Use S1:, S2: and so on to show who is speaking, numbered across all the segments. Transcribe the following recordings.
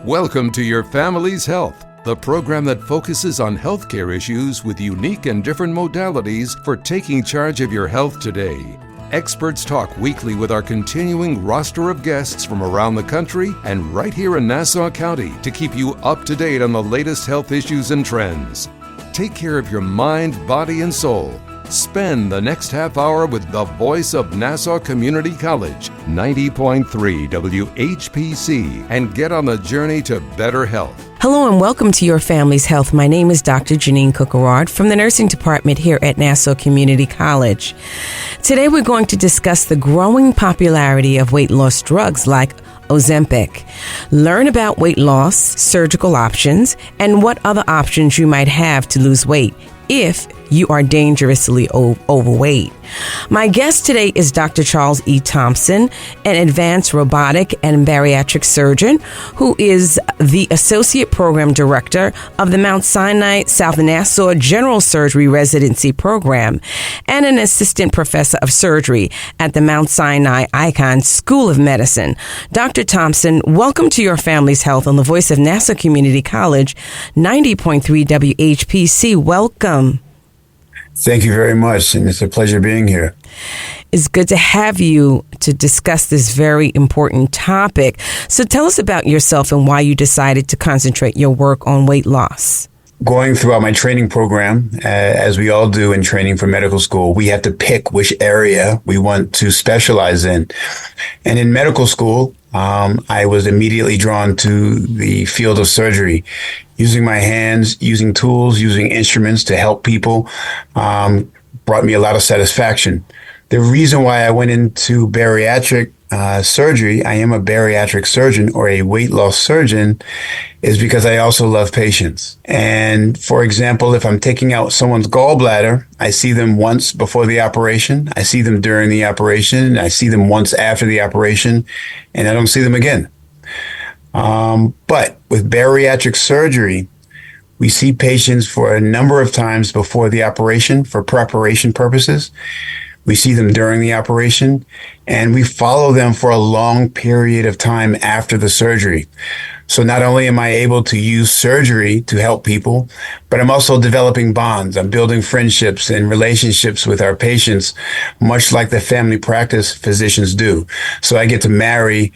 S1: Welcome to Your Family's Health, the program that focuses on healthcare issues with unique and different modalities for taking charge of your health today. Experts talk weekly with our continuing roster of guests from around the country and right here in Nassau County to keep you up to date on the latest health issues and trends. Take care of your mind, body, and soul. Spend the next half hour with the voice of Nassau Community College, 90.3 WHPC, and get on the journey to better health.
S2: Hello and welcome to Your Family's Health. My name is Dr. Jeanine Cook-Garard from the nursing department here at Nassau Community College. Today we're going to discuss the growing popularity of weight loss drugs like Ozempic. Learn about weight loss, surgical options, and what other options you might have to lose weight if you are dangerously overweight. My guest today is Dr. Charles E. Thompson, an advanced robotic and bariatric surgeon who is the Associate Program Director of the Mount Sinai South Nassau General Surgery Residency Program and an Assistant Professor of Surgery at the Mount Sinai Icahn School of Medicine. Dr. Thompson, welcome to Your Family's Health on the voice of Nassau Community College, 90.3 WHPC. Welcome.
S3: Thank you very much, and it's a pleasure being here.
S2: It's good to have you to discuss this very important topic. So tell us about yourself and why you decided to concentrate your work on weight loss.
S3: Going throughout my training program, as we all do in training for medical school, we have to pick which area we want to specialize in. And in medical school, I was immediately drawn to the field of surgery. Using my hands, using tools, using instruments to help people brought me a lot of satisfaction. The reason why I went into bariatric surgery, I am a bariatric surgeon or a weight loss surgeon, is because I also love patients. And for example, if I'm taking out someone's gallbladder, I see them once before the operation, I see them during the operation, I see them once after the operation, and I don't see them again. But with bariatric surgery, we see patients for a number of times before the operation for preparation purposes. We see them during the operation, and we follow them for a long period of time after the surgery. So not only am I able to use surgery to help people, but I'm also developing bonds. I'm building friendships and relationships with our patients, much like the family practice physicians do. So I get to marry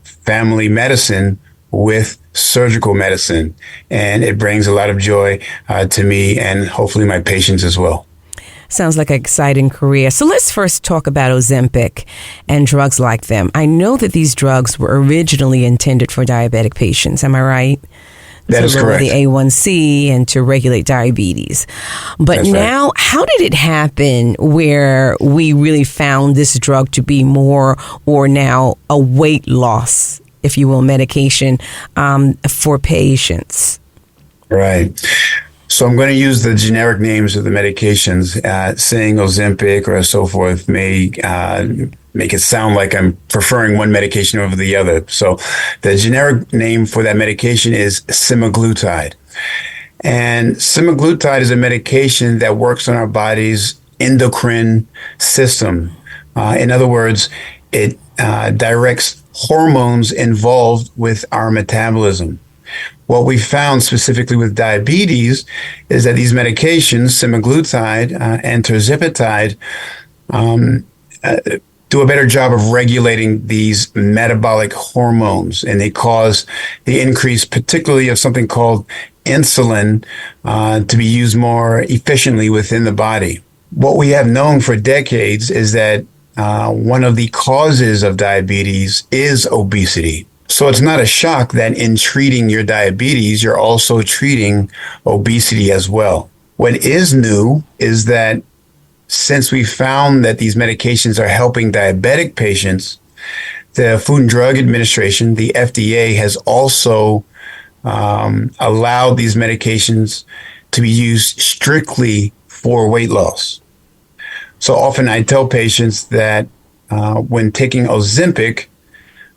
S3: family medicine with surgical medicine, and it brings a lot of joy to me and hopefully my patients as well.
S2: Sounds like an exciting career. So let's first talk about Ozempic and drugs like them. I know that these drugs were originally intended for diabetic patients. Am I right?
S3: That is correct.
S2: To lower the A1C and to regulate diabetes. But
S3: That's
S2: now,
S3: right.
S2: How did it happen where we really found this drug to be more or now a weight loss, if you will, medication for patients?
S3: Right. So I'm going to use the generic names of the medications. Saying Ozempic or so forth may make it sound like I'm preferring one medication over the other. So the generic name for that medication is semaglutide. And semaglutide is a medication that works on our body's endocrine system. In other words, it directs hormones involved with our metabolism. What we found specifically with diabetes is that these medications, semaglutide and tirzepatide, do a better job of regulating these metabolic hormones, and they cause the increase, particularly of something called insulin, to be used more efficiently within the body. What we have known for decades is that one of the causes of diabetes is obesity. So it's not a shock that in treating your diabetes, you're also treating obesity as well. What is new is that since we found that these medications are helping diabetic patients, the Food and Drug Administration, the FDA, has also allowed these medications to be used strictly for weight loss. So often I tell patients that when taking Ozempic,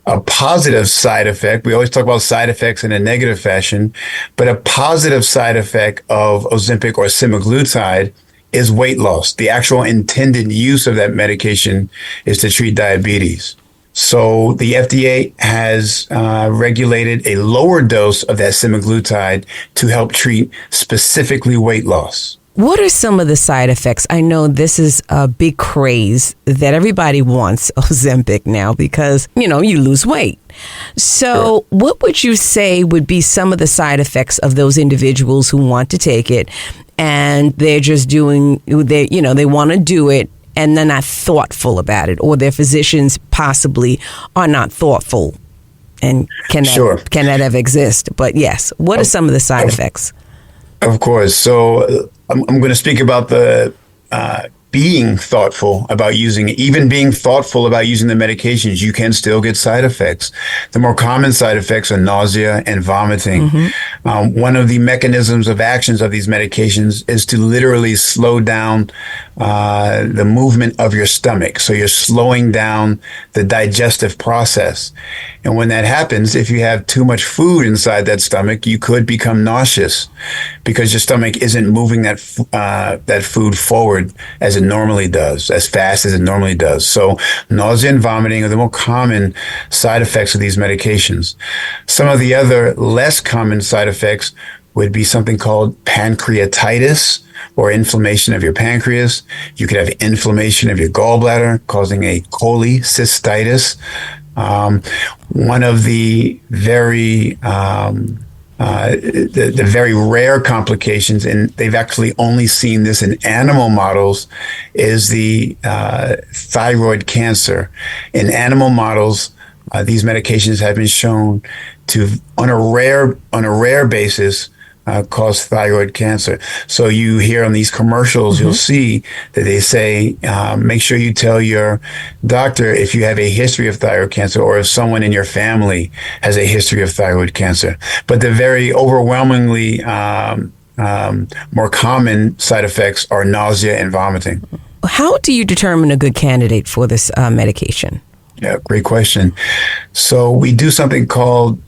S3: a positive side effect, we always talk about side effects in a negative fashion, but a positive side effect of Ozempic or semaglutide is weight loss. The actual intended use of that medication is to treat diabetes. So the FDA has regulated a lower dose of that semaglutide to help treat specifically weight loss.
S2: What are some of the side effects? I know this is a big craze that everybody wants Ozempic now because, you lose weight. So What would you say would be some of the side effects of those individuals who want to take it and they're just they want to do it and they're not thoughtful about it, or their physicians possibly are not thoughtful? And can that ever exist? But yes, what are some of the side effects?
S3: Of course. So I'm going to speak about the being thoughtful about using it. Even being thoughtful about using the medications, you can still get side effects. The more common side effects are nausea and vomiting. One of the mechanisms of actions of these medications is to literally slow down the movement of your stomach. So you're slowing down the digestive process. And when that happens, if you have too much food inside that stomach, you could become nauseous because your stomach isn't moving that food forward as it normally does, as fast as it normally does. So nausea and vomiting are the more common side effects of these medications. Some of the other less common side effects would be something called pancreatitis, or inflammation of your pancreas. You could have inflammation of your gallbladder, causing a cholecystitis. One of the very the very rare complications, and they've actually only seen this in animal models, is the thyroid cancer. In animal models, these medications have been shown to, on a rare basis, cause thyroid cancer. So you hear on these commercials, you'll see that they say, make sure you tell your doctor if you have a history of thyroid cancer or if someone in your family has a history of thyroid cancer. But the very overwhelmingly more common side effects are nausea and vomiting.
S2: How do you determine a good candidate for this medication?
S3: Yeah, great question. So we do something called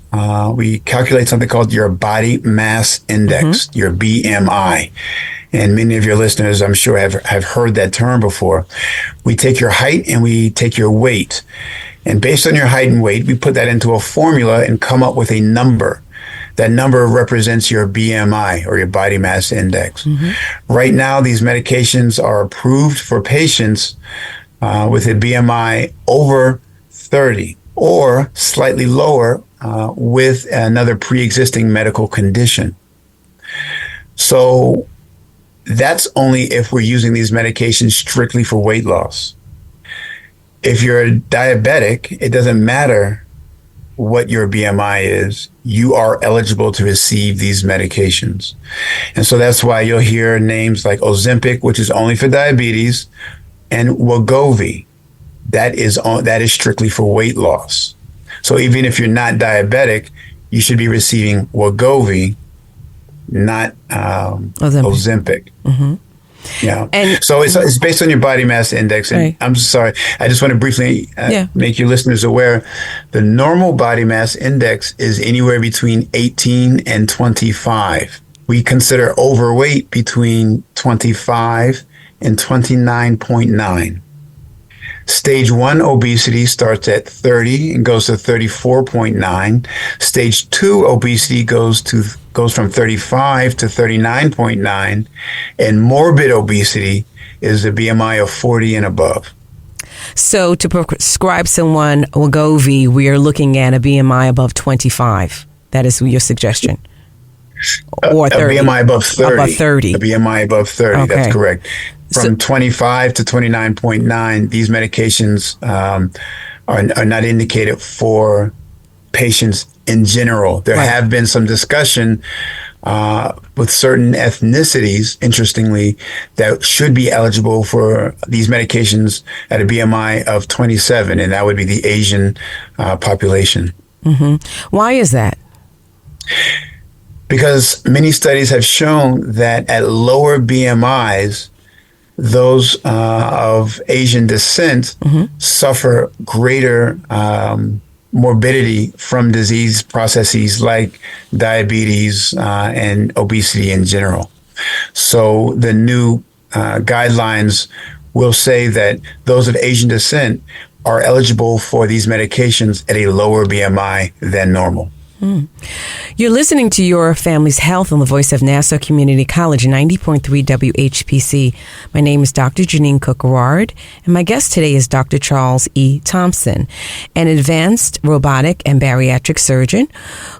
S3: we calculate something called your body mass index, your BMI. And many of your listeners, I'm sure, have heard that term before. We take your height and we take your weight. And based on your height and weight, we put that into a formula and come up with a number. That number represents your BMI, or your body mass index. Right now, these medications are approved for patients with a BMI over 30 or slightly lower with another pre-existing medical condition. So that's only if we're using these medications strictly for weight loss. If you're a diabetic, it doesn't matter what your BMI is, you are eligible to receive these medications. And so that's why you'll hear names like Ozempic, which is only for diabetes, and Wegovy. That is strictly for weight loss. So even if you're not diabetic, you should be receiving Wegovy, not Ozempic. Yeah. And so it's based on your body mass index. And I'm sorry, I just want to briefly make your listeners aware. The normal body mass index is anywhere between 18 and 25. We consider overweight between 25 and 29.9. Stage 1 obesity starts at 30 and goes to 34.9. Stage 2 obesity goes from 35 to 39.9. And morbid obesity is a BMI of 40 and above.
S2: So to prescribe someone Wegovy, we are looking at a BMI above 25. That is your suggestion. Or 30.
S3: A BMI above 30.
S2: Above 30.
S3: A BMI above 30, okay. That's correct. From 25 to 29.9, these medications are not indicated for patients in general. There have been some discussion with certain ethnicities, interestingly, that should be eligible for these medications at a BMI of 27, and that would be the Asian population.
S2: Why is that?
S3: Because many studies have shown that at lower BMIs, those of Asian descent suffer greater morbidity from disease processes like diabetes and obesity in general. So the new guidelines will say that those of Asian descent are eligible for these medications at a lower BMI than normal.
S2: You're listening to Your Family's Health on the voice of Nassau Community College, 90.3 WHPC. My name is Dr. Jeanine Cook-Garard, and my guest today is Dr. Charles E. Thompson, an advanced robotic and bariatric surgeon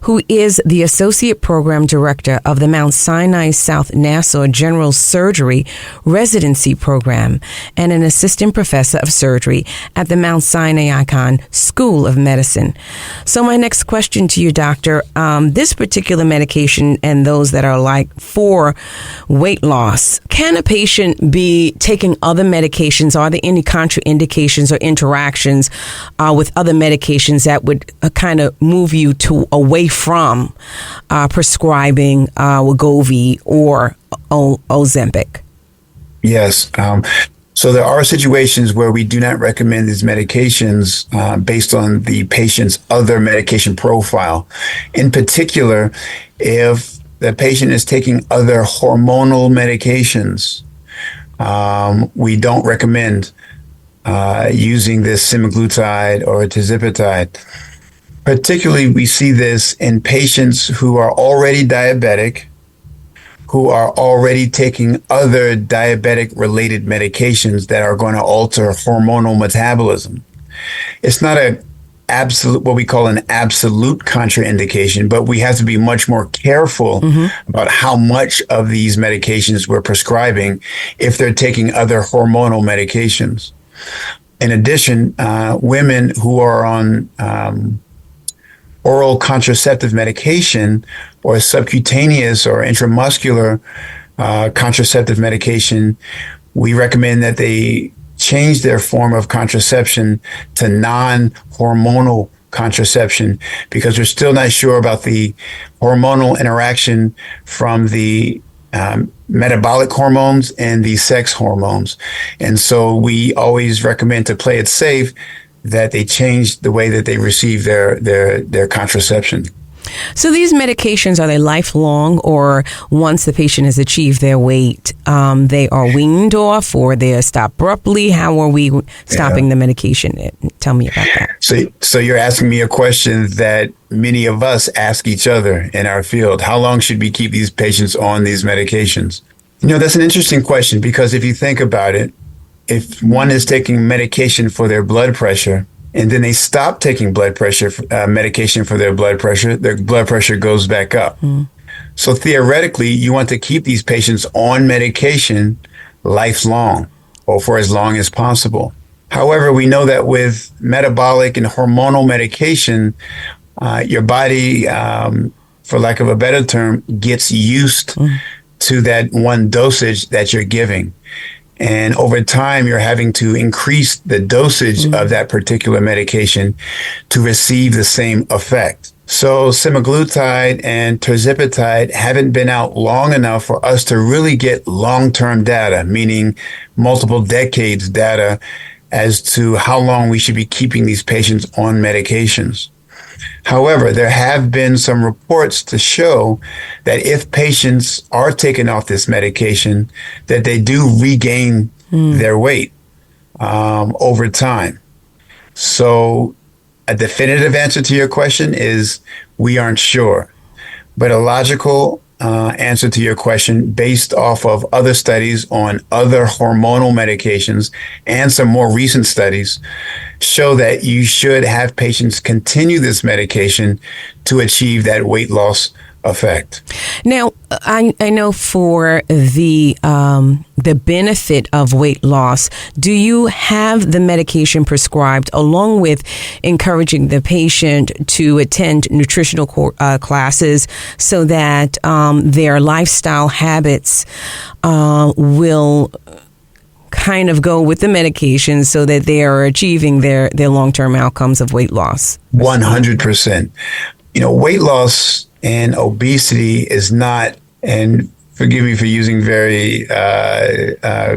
S2: who is the Associate Program Director of the Mount Sinai South Nassau General Surgery Residency Program and an Assistant Professor of Surgery at the Mount Sinai Icahn School of Medicine. So my next question to you, Doctor, this particular medication and those that are like for weight loss, can a patient be taking other medications? Are there any contraindications or interactions with other medications that would kind of move you away from prescribing Wegovy or Ozempic?
S3: Yes. So there are situations where we do not recommend these medications based on the patient's other medication profile. In particular, if the patient is taking other hormonal medications, we don't recommend using this semaglutide or tirzepatide. Particularly, we see this in patients who are already diabetic, who are already taking other diabetic-related medications that are going to alter hormonal metabolism. It's not what we call an absolute contraindication, but we have to be much more careful about how much of these medications we're prescribing if they're taking other hormonal medications. In addition, women who are on oral contraceptive medication or subcutaneous or intramuscular contraceptive medication, we recommend that they change their form of contraception to non-hormonal contraception because we're still not sure about the hormonal interaction from the metabolic hormones and the sex hormones. And so we always recommend to play it safe that they change the way that they receive their contraception.
S2: So these medications, are they lifelong, or once the patient has achieved their weight, they are weaned off or they stop abruptly? How are we stopping the medication? Tell me about that.
S3: So you're asking me a question that many of us ask each other in our field. How long should we keep these patients on these medications? That's an interesting question because if you think about it, if one is taking medication for their blood pressure and then they stop taking blood pressure medication for their blood pressure goes back up. So theoretically, you want to keep these patients on medication lifelong or for as long as possible. However, we know that with metabolic and hormonal medication, your body, for lack of a better term, gets used to that one dosage that you're giving. And over time, you're having to increase the dosage of that particular medication to receive the same effect. So semaglutide and tirzepatide haven't been out long enough for us to really get long-term data, meaning multiple decades data as to how long we should be keeping these patients on medications. However, there have been some reports to show that if patients are taken off this medication, that they do regain their weight over time. So a definitive answer to your question is we aren't sure. But a logical answer to your question based off of other studies on other hormonal medications and some more recent studies show that you should have patients continue this medication to achieve that weight loss effect.
S2: Now, I know for the benefit of weight loss, do you have the medication prescribed along with encouraging the patient to attend nutritional classes so that their lifestyle habits will kind of go with the medication so that they are achieving their long-term outcomes of weight loss?
S3: 100%. Weight loss and obesity is not, and forgive me for using very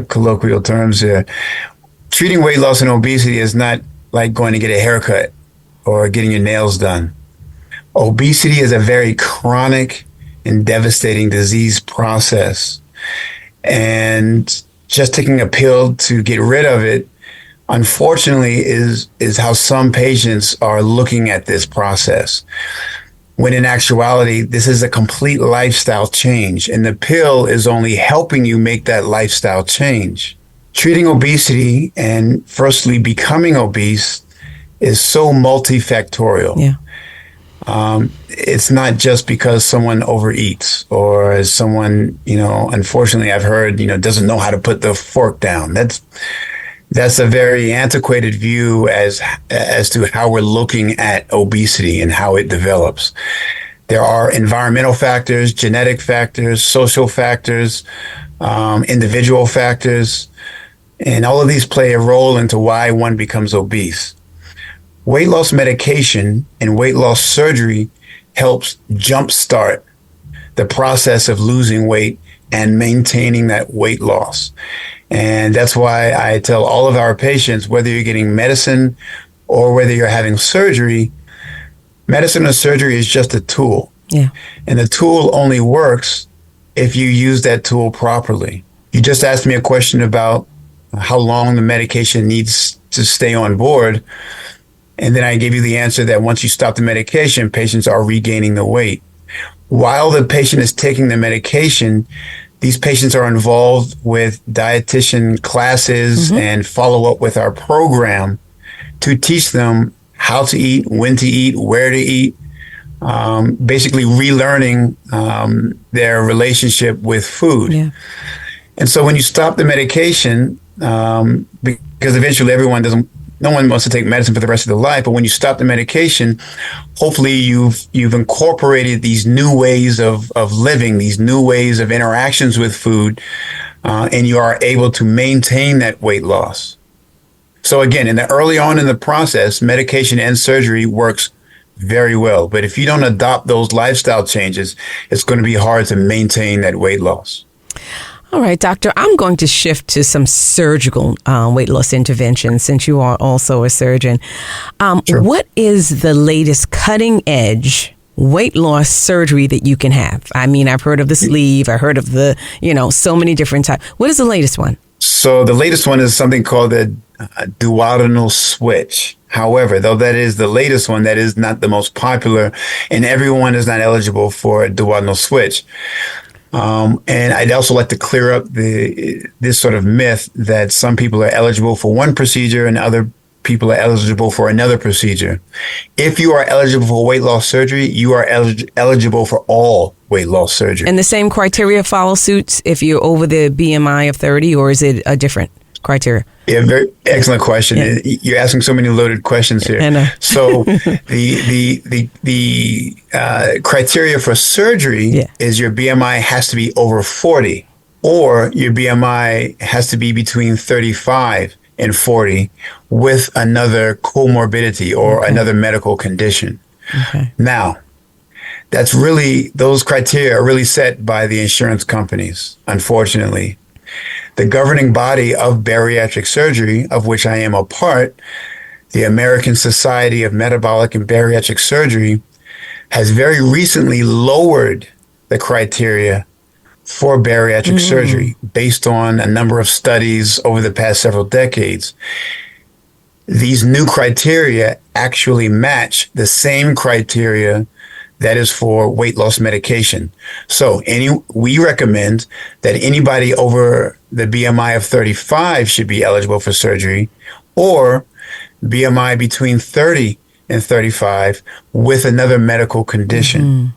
S3: colloquial terms here, treating weight loss and obesity is not like going to get a haircut or getting your nails done. Obesity is a very chronic and devastating disease process. And just taking a pill to get rid of it unfortunately, is how some patients are looking at this process. When in actuality, this is a complete lifestyle change, and the pill is only helping you make that lifestyle change. Treating obesity and firstly becoming obese is so multifactorial.
S2: Yeah.
S3: It's not just because someone overeats or someone, unfortunately I've heard, doesn't know how to put the fork down. That's a very antiquated view as to how we're looking at obesity and how it develops. There are environmental factors, genetic factors, social factors, individual factors, and all of these play a role into why one becomes obese. Weight loss medication and weight loss surgery helps jumpstart the process of losing weight and maintaining that weight loss. And that's why I tell all of our patients, whether you're getting medicine or whether you're having surgery, medicine or surgery is just a tool.
S2: Yeah.
S3: And the tool only works if you use that tool properly. You just asked me a question about how long the medication needs to stay on board. And then I gave you the answer that once you stop the medication, patients are regaining the weight. While the patient is taking the medication, these patients are involved with dietitian classes and follow up with our program to teach them how to eat, when to eat, where to eat, basically relearning their relationship with food.
S2: Yeah.
S3: And so when you stop the medication, because eventually no one wants to take medicine for the rest of their life, but when you stop the medication, hopefully you've incorporated these new ways of living, these new ways of interactions with food, and you are able to maintain that weight loss. So again, early on in the process, medication and surgery works very well. But if you don't adopt those lifestyle changes, it's going to be hard to maintain that weight loss.
S2: All right, doctor, I'm going to shift to some surgical weight loss interventions since you are also a surgeon.
S3: Sure.
S2: What is the latest cutting edge weight loss surgery that you can have? I mean, I've heard of the sleeve. I heard of the, so many different types. What is the latest one?
S3: So the latest one is something called the duodenal switch. However, though that is the latest one, that is not the most popular, and everyone is not eligible for a duodenal switch. And I'd also like to clear up this sort of myth that some people are eligible for one procedure and other people are eligible for another procedure. If you are eligible for weight loss surgery, you are eligible for all weight loss surgery.
S2: And the same criteria follow suits if you're over the BMI of 30, or is it a different criteria?
S3: Yeah, very excellent question. Yeah. You're asking so many loaded questions here.
S2: I know.
S3: So the criteria for surgery is your BMI has to be over 40, or your BMI has to be between 35 and 40 with another comorbidity or another medical condition.
S2: Okay.
S3: Now, those criteria are really set by the insurance companies, unfortunately. The governing body of bariatric surgery, of which I am a part, the American Society of Metabolic and Bariatric Surgery, has very recently lowered the criteria for bariatric surgery based on a number of studies over the past several decades. These new criteria actually match the same criteria that is for weight loss medication. So we recommend that anybody over the BMI of 35 should be eligible for surgery, or BMI between 30 and 35 with another medical condition.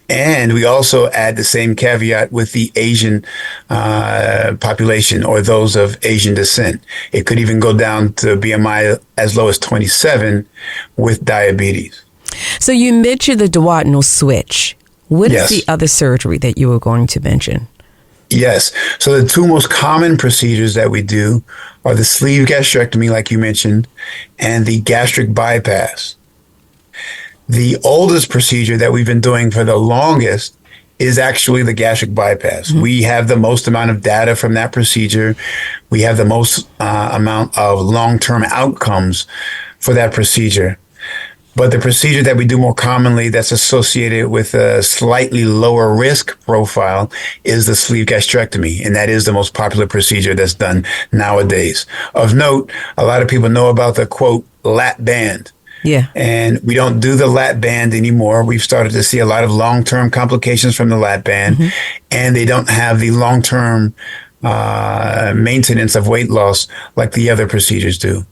S3: And we also add the same caveat with the Asian population or those of Asian descent. It could even go down to BMI as low as 27 with diabetes.
S2: So you mentioned the duodenal switch. What is the other surgery that you were going to mention?
S3: Yes. So the two most common procedures that we do are the sleeve gastrectomy, like you mentioned, and the gastric bypass. The oldest procedure that we've been doing for the longest is actually the gastric bypass. We have the most amount of data from that procedure. We have the most amount of long-term outcomes for that procedure. But the procedure that we do more commonly that's associated with a slightly lower risk profile is the sleeve gastrectomy. And that is the most popular procedure that's done nowadays. Of note, a lot of people know about the quote lat band.
S2: Yeah.
S3: And we don't do the lat band anymore. We've started to see a lot of long-term complications from the lat band, and they don't have the long-term maintenance of weight loss like the other procedures do.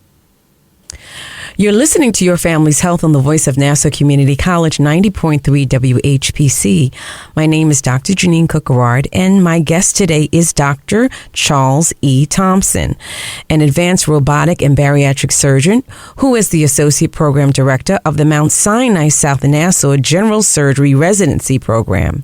S2: You're listening to Your Family's Health on the voice of Nassau Community College 90.3 WHPC. My name is Dr. Jeanine Cook-Garard, and my guest today is Dr. Charles E. Thompson, an advanced robotic and bariatric surgeon who is the Associate Program Director of the Mount Sinai South Nassau General Surgery Residency Program,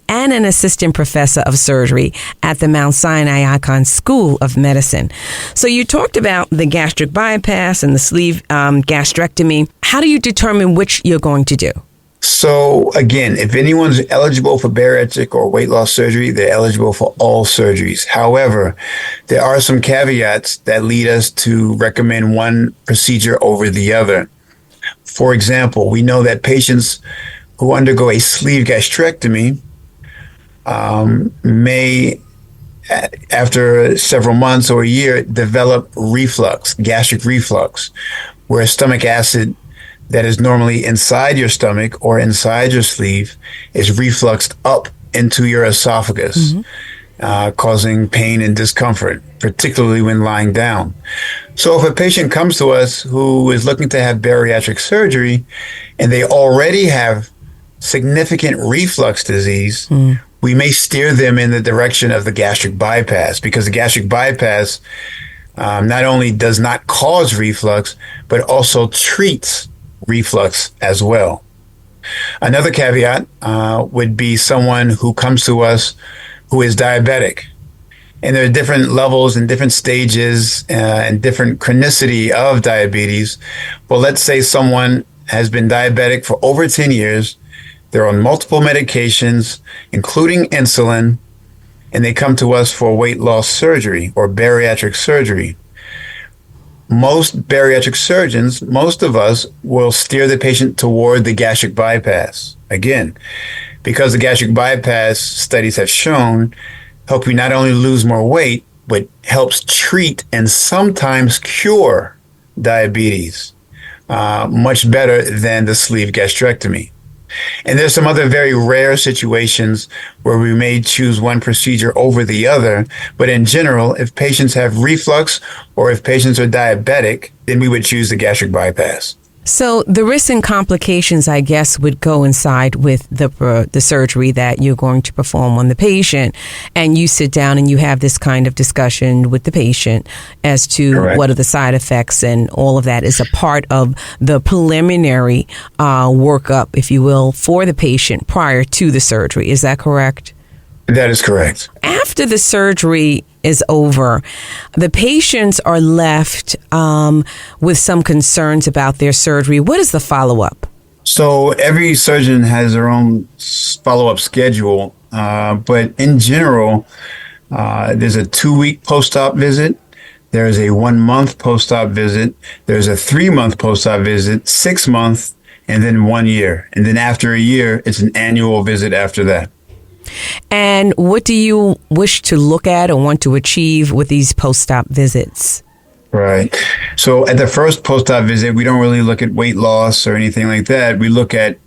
S2: and an assistant professor of surgery at the Mount Sinai Icahn School of Medicine. So you talked about the gastric bypass and the sleeve gastrectomy. How do you determine which you're going to do?
S3: So again, if anyone's eligible for bariatric or weight loss surgery, they're eligible for all surgeries. However, there are some caveats that lead us to recommend one procedure over the other. For example, we know that patients who undergo a sleeve gastrectomy may, after several months or a year, develop reflux, gastric reflux, where stomach acid that is normally inside your stomach or inside your sleeve is refluxed up into your esophagus, causing pain and discomfort, particularly when lying down. So if a patient comes to us who is looking to have bariatric surgery and they already have significant reflux disease, we may steer them in the direction of the gastric bypass, because the gastric bypass not only does not cause reflux, but also treats reflux as well. Another caveat would be someone who comes to us who is diabetic. And there are different levels and different stages and different chronicity of diabetes. Well, let's say someone has been diabetic for over 10 years. They're on multiple medications, including insulin, and they come to us for weight loss surgery or bariatric surgery. Most bariatric surgeons, most of us, will steer the patient toward the gastric bypass. Again, because the gastric bypass studies have shown help you not only lose more weight, but helps treat and sometimes cure diabetes much better than the sleeve gastrectomy. And there's some other very rare situations where we may choose one procedure over the other. But in general, if patients have reflux or if patients are diabetic, then we would choose the gastric bypass.
S2: So the risks and complications, I guess, would coincide with the surgery that you're going to perform on the patient, and you sit down and you have this kind of discussion with the patient as to
S3: Correct.
S2: What are the side effects, and all of that is a part of the preliminary workup, if you will, for the patient prior to the surgery. Is that correct?
S3: That is correct.
S2: After the surgery is over, the patients are left with some concerns about their surgery. What is the follow-up?
S3: So every surgeon has their own follow-up schedule, but in general, there's a 2-week post-op visit. There's a 1-month post-op visit. There's a 3-month post-op visit, 6 months, and then 1 year. And then after a year, it's an annual visit after that.
S2: And what do you wish to look at or want to achieve with these post-op visits?
S3: Right. So at the first post-op visit, we don't really look at weight loss or anything like that. We look at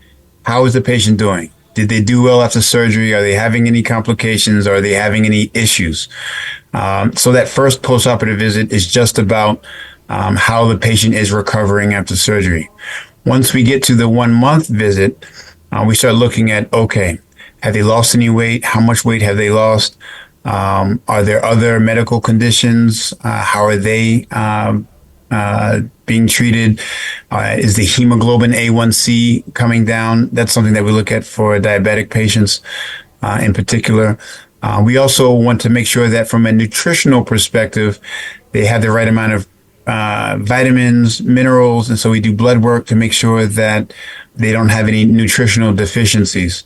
S3: how is the patient doing? Did they do well after surgery? Are they having any complications? Are they having any issues? So that first post-operative visit is just about how the patient is recovering after surgery. Once we get to the 1-month visit, we start looking at, okay, have they lost any weight? How much weight have they lost? Are there other medical conditions? How are they being treated? Is the hemoglobin A1C coming down? That's something that we look at for diabetic patients in particular. We also want to make sure that from a nutritional perspective, they have the right amount of vitamins, minerals, and so we do blood work to make sure that they don't have any nutritional deficiencies.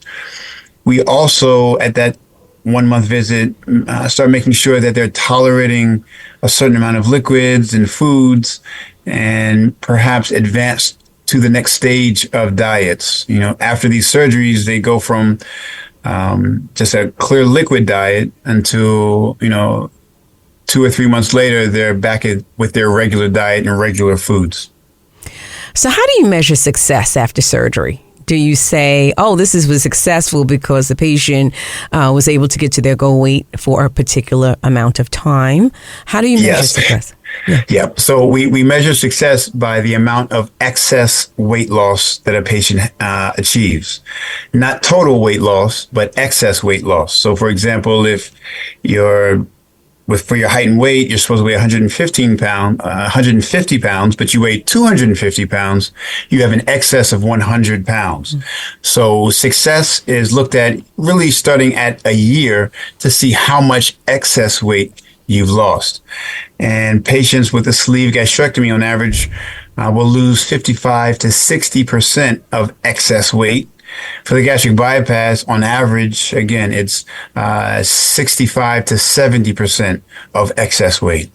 S3: We also, at that 1-month visit, start making sure that they're tolerating a certain amount of liquids and foods, and perhaps advanced to the next stage of diets. After these surgeries, they go from just a clear liquid diet until, 2 or 3 months later, they're back with their regular diet and regular foods.
S2: So how do you measure success after surgery? Do you say, this was successful because the patient was able to get to their goal weight for a particular amount of time? How do you measure success?
S3: Yeah. So we measure success by the amount of excess weight loss that a patient achieves. Not total weight loss, but excess weight loss. So, for example, if for your height and weight, you're supposed to weigh 150 pounds, but you weigh 250 pounds, you have an excess of 100 pounds. So success is looked at really starting at a year to see how much excess weight you've lost. And patients with a sleeve gastrectomy on average will lose 55 to 60% of excess weight. For the gastric bypass, on average, again, it's 65 to 70% of excess weight.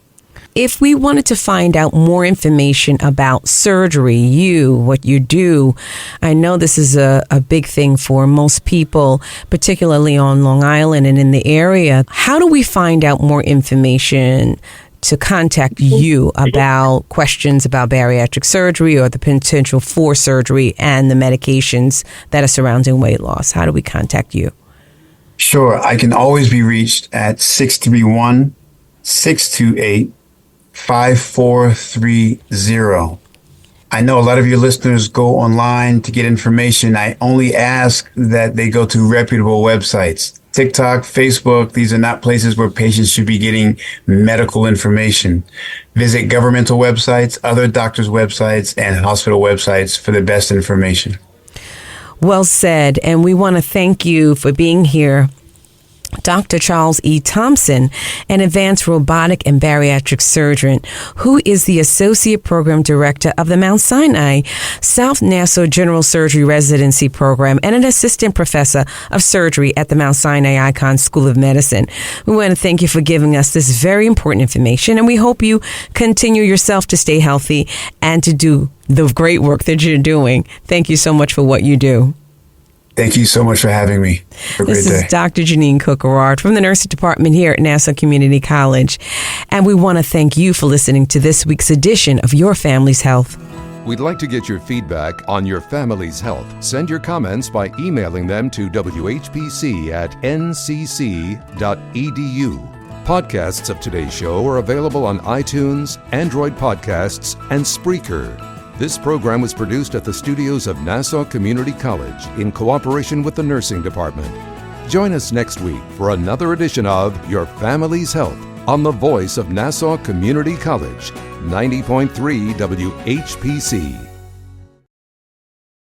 S2: If we wanted to find out more information about surgery, what you do, I know this is a big thing for most people, particularly on Long Island and in the area. How do we find out more information to contact you about questions about bariatric surgery or the potential for surgery and the medications that are surrounding weight loss? How do we contact you?
S3: Sure. I can always be reached at 631-628-5430. I know a lot of your listeners go online to get information. I only ask that they go to reputable websites. TikTok, Facebook, these are not places where patients should be getting medical information. Visit governmental websites, other doctors' websites, and hospital websites for the best information.
S2: Well said. And we want to thank you for being here, Dr. Charles E. Thompson, an advanced robotic and bariatric surgeon who is the Associate Program Director of the Mount Sinai South Nassau General Surgery Residency Program and an Assistant Professor of Surgery at the Mount Sinai Icahn School of Medicine. We want to thank you for giving us this very important information, and we hope you continue yourself to stay healthy and to do the great work that you're doing. Thank you so much for what you do.
S3: Thank you so much for having me. Have a great day.
S2: This is Dr. Jeanine Cook-Garard from the nursing department here at Nassau Community College. And we want to thank you for listening to this week's edition of Your Family's Health.
S1: We'd like to get your feedback on your family's health. Send your comments by emailing them to whpc@ncc.edu. Podcasts of today's show are available on iTunes, Android Podcasts, and Spreaker. This program was produced at the studios of Nassau Community College in cooperation with the nursing department. Join us next week for another edition of Your Family's Health on the voice of Nassau Community College, 90.3 WHPC.